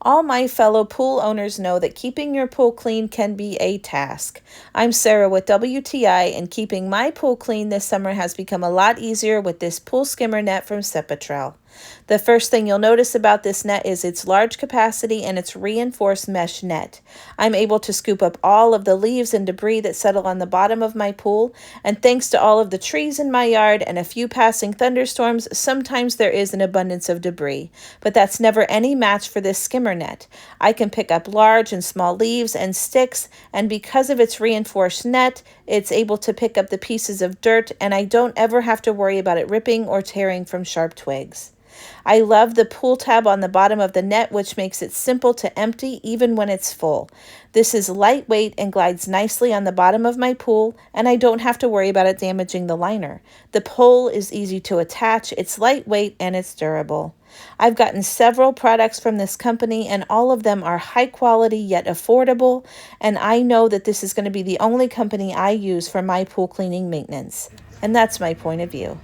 All my fellow pool owners know that keeping your pool clean can be a task. I'm Sarah with WTI, and keeping my pool clean this summer has become a lot easier with this pool skimmer net from Sepetrel. The first thing you'll notice about this net is its large capacity and its reinforced mesh net. I'm able to scoop up all of the leaves and debris that settle on the bottom of my pool, and thanks to all of the trees in my yard and a few passing thunderstorms, sometimes there is an abundance of debris. But that's never any match for this skimmer net. I can pick up large and small leaves and sticks, and because of its reinforced net, it's able to pick up the pieces of dirt, and I don't ever have to worry about it ripping or tearing from sharp twigs. I love the pull tab on the bottom of the net, which makes it simple to empty even when it's full. This is lightweight and glides nicely on the bottom of my pool, and I don't have to worry about it damaging the liner. The pole is easy to attach, it's lightweight, and it's durable. I've gotten several products from this company, and all of them are high quality yet affordable, and I know that this is going to be the only company I use for my pool cleaning maintenance. And that's my point of view.